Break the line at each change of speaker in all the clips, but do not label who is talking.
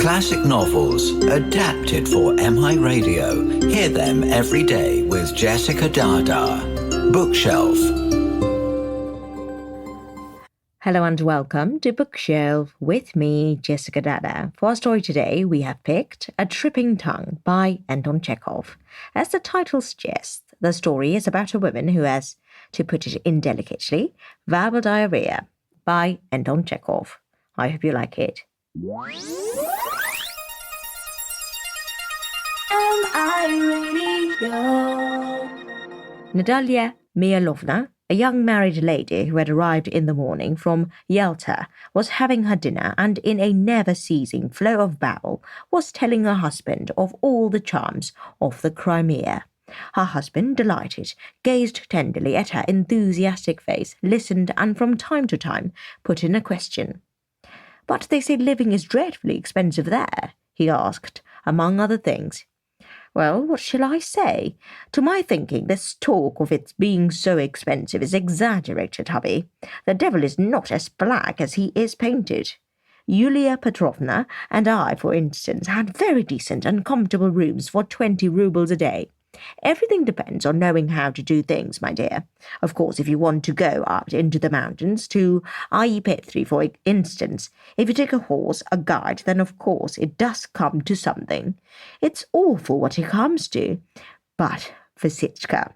Classic novels adapted for MI Radio. Hear them every day with Jessica Dada. Bookshelf.
Hello and welcome to Bookshelf with me, Jessica Dada. For our story today, we have picked A Tripping Tongue by Anton Chekhov. As the title suggests, the story is about a woman who has, to put it indelicately, verbal diarrhea by Anton Chekhov. I hope you like it. Natalia Mialovna, a young married lady who had arrived in the morning from Yalta, was having her dinner and in a never-ceasing flow of babble was telling her husband of all the charms of the Crimea. Her husband, delighted, gazed tenderly at her enthusiastic face, listened and from time to time put in a question. "But they say living is dreadfully expensive there," he asked, among other things. "Well, what shall I say? To my thinking, this talk of its being so expensive is exaggerated, hubby. The devil is not as black as he is painted. Yulia Petrovna and I, for instance, had very decent and comfortable rooms for 20 rubles a day. Everything depends on knowing how to do things, my dear. Of course, if you want to go up into the mountains, to Petri, for instance, if you take a horse, a guide, then of course it does come to something. It's awful what it comes to. But, Vasitchka,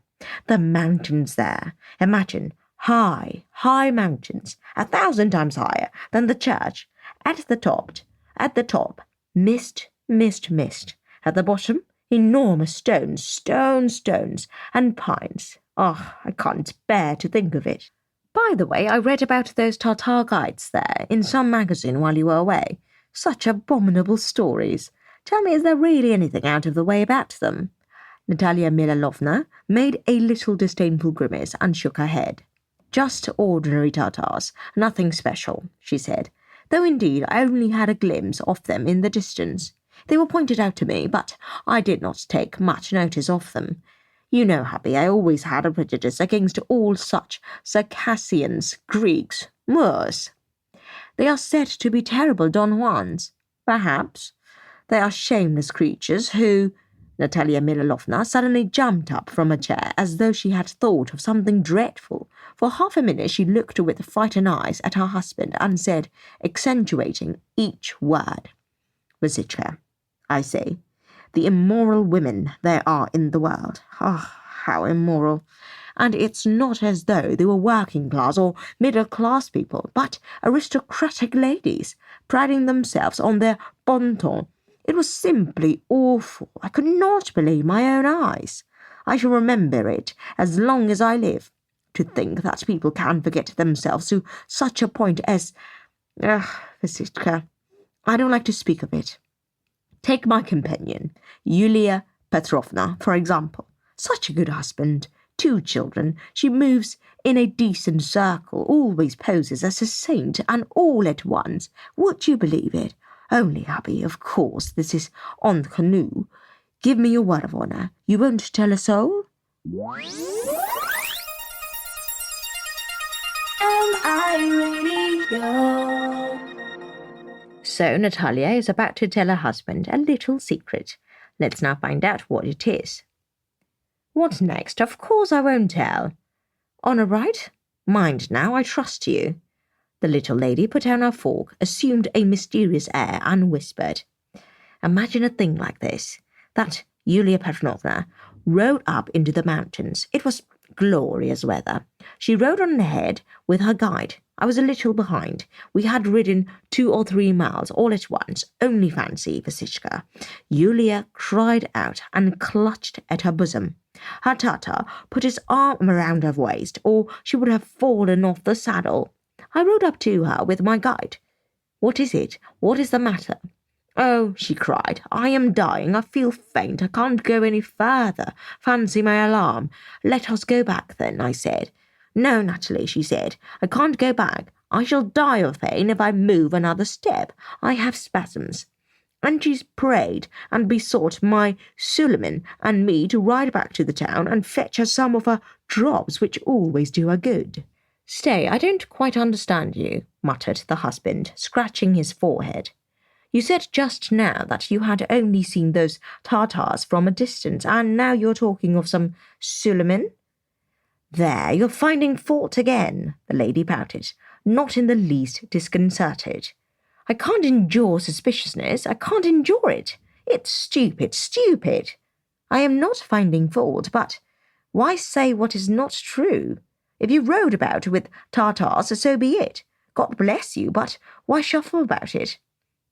the mountains there, imagine high mountains, 1,000 times higher than the church. At the top, mist. At the bottom, enormous stones, and pines. Oh, I can't bear to think of it. By the way, I read about those Tatar guides there in some magazine while you were away. Such abominable stories. Tell me, is there really anything out of the way about them?" Natalia Milalovna made a little disdainful grimace and shook her head. "Just ordinary Tatars, nothing special," she said, "though indeed I only had a glimpse of them in the distance. They were pointed out to me, but I did not take much notice of them. You know, hubby, I always had a prejudice against all such Circassians, Greeks, Moors. They are said to be terrible Don Juans. Perhaps. They are shameless creatures who—" Natalia Milalovna suddenly jumped up from a chair as though she had thought of something dreadful. For half a minute she looked with frightened eyes at her husband and said, accentuating each word, "Vasitchka, I say, the immoral women there are in the world. Ah, how immoral! And it's not as though they were working-class or middle-class people, but aristocratic ladies, priding themselves on their bon ton. It was simply awful. I could not believe my own eyes. I shall remember it as long as I live. To think that people can forget themselves to such a point as— Vasitchka, I don't like to speak of it. Take my companion, Yulia Petrovna, for example. Such a good husband, 2 children. She moves in a decent circle, always poses as a saint, and all at once. Would you believe it? Only, hubby, of course, this is entre nous. Give me your word of honour. You won't tell a soul?" So Natalia is about to tell her husband a little secret. Let's now find out what it is. "What next? Of course I won't tell." "Honour bright? Mind now, I trust you." The little lady put down her fork, assumed a mysterious air, and whispered, "Imagine a thing like this, that Yulia Petrovna rode up into the mountains. It was glorious weather. She rode on ahead with her guide. I was a little behind. We had ridden 2 or 3 miles all at once. Only fancy, Vasitchka." Yulia cried out and clutched at her bosom. Her Tatar put his arm around her waist, or she would have fallen off the saddle. I rode up to her with my guide. "What is it? What is the matter?" "Oh," she cried, "I am dying. I feel faint. I can't go any further. Fancy my alarm." "Let us go back then," I said. "No, Natalie," she said, "I can't go back. I shall die of pain if I move another step. I have spasms." And she prayed and besought my Suleiman and me to ride back to the town and fetch her some of her drops, which always do her good. "Stay, I don't quite understand you," muttered the husband, scratching his forehead. You said just now that you had only seen those Tartars from a distance, and now you're talking of some Suleiman? There, you're finding fault again, the lady pouted, not in the least disconcerted. I can't endure suspiciousness. I can't endure it. It's stupid, stupid. I am not finding fault, but why say what is not true? If you rode about with Tartars, so be it. God bless you, but why shuffle about it?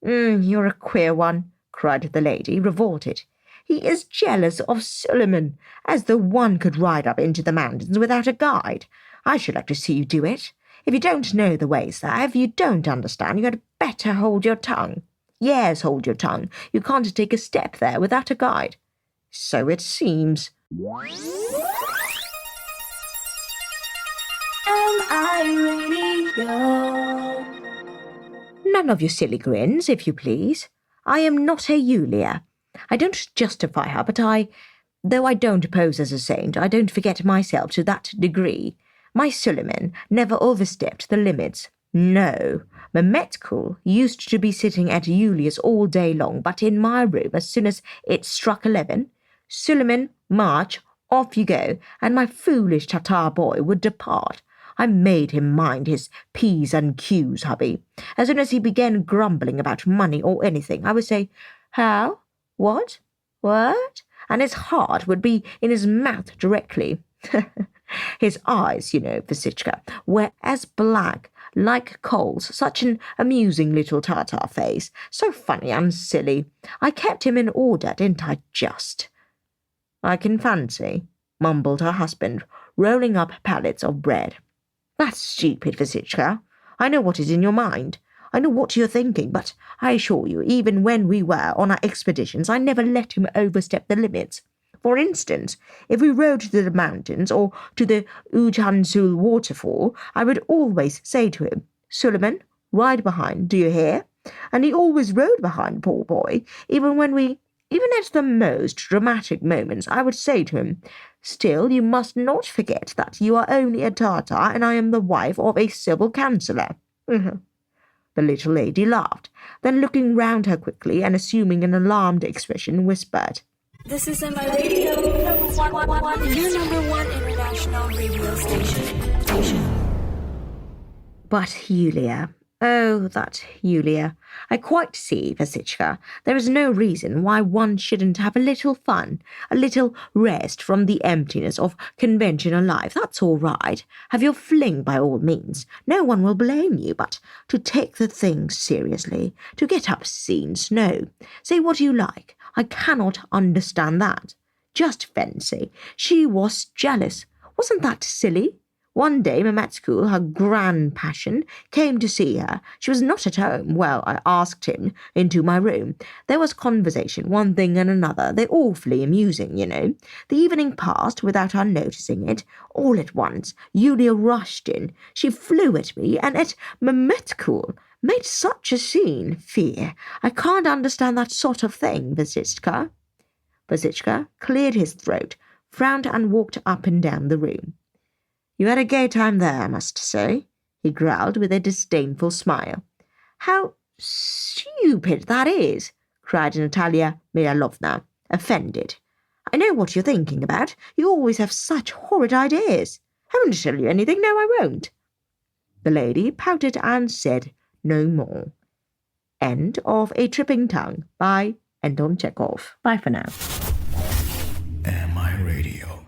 You're a queer one, cried the lady, revolted. He is jealous of Suleiman, as though one could ride up into the mountains without a guide. I should like to see you do it. If you don't know the ways there, if you don't understand, you had better hold your tongue. Yes, hold your tongue. You can't take a step there without a guide. So it seems. None of your silly grins, if you please. I am not a Yulia. I don't justify her, but though I don't pose as a saint, I don't forget myself to that degree. My Suleiman never overstepped the limits. No, Mehmetkul used to be sitting at Yulia's all day long, but in my room as soon as it struck 11, Suleiman, march, off you go, and my foolish Tatar boy would depart. I made him mind his P's and Q's, hubby. As soon as he began grumbling about money or anything, I would say, how? What? What? And his heart would be in his mouth directly. His eyes, you know, Vasichka, were as black, like coals, such an amusing little Tartar face, so funny and silly. I kept him in order, didn't I, just? I can fancy, mumbled her husband, rolling up pallets of bread. That's stupid, Vasichka. I know what is in your mind. I know what you're thinking, but I assure you, even when we were on our expeditions, I never let him overstep the limits. For instance, if we rode to the mountains or to the Ujansul waterfall, I would always say to him, Suleiman, ride behind, do you hear? And he always rode behind, poor boy, even at the most dramatic moments, I would say to him, still, you must not forget that you are only a Tartar and I am the wife of a civil councillor. The little lady laughed, then looking round her quickly and assuming an alarmed expression, whispered,
This is MI Radio, your number one international radio station.
But Yulia, oh, that Yulia. I quite see, Vasichka. There is no reason why one shouldn't have a little fun, a little rest from the emptiness of conventional life. That's all right. Have your fling by all means. No one will blame you, but to take the thing seriously, to get up scenes, no. Say what you like. I cannot understand that. Just fancy. She was jealous. Wasn't that silly? One day Mehmetkul, her grand passion, came to see her. She was not at home. Well, I asked him into my room. There was conversation, one thing and another. They're awfully amusing, you know. The evening passed without our noticing it. All at once, Yulia rushed in. She flew at me and at Mehmetkul. Made such a scene. Fear. I can't understand that sort of thing, Vasichka. Vasichka cleared his throat, frowned and walked up and down the room. You had a gay time there, I must say, he growled with a disdainful smile. How stupid that is, cried Natalia Mihalovna, offended. I know what you're thinking about. You always have such horrid ideas. I won't tell you anything. No, I won't. The lady pouted and said no more. End of A Tripping Tongue by Anton Chekhov. Bye for now.
MI Radio.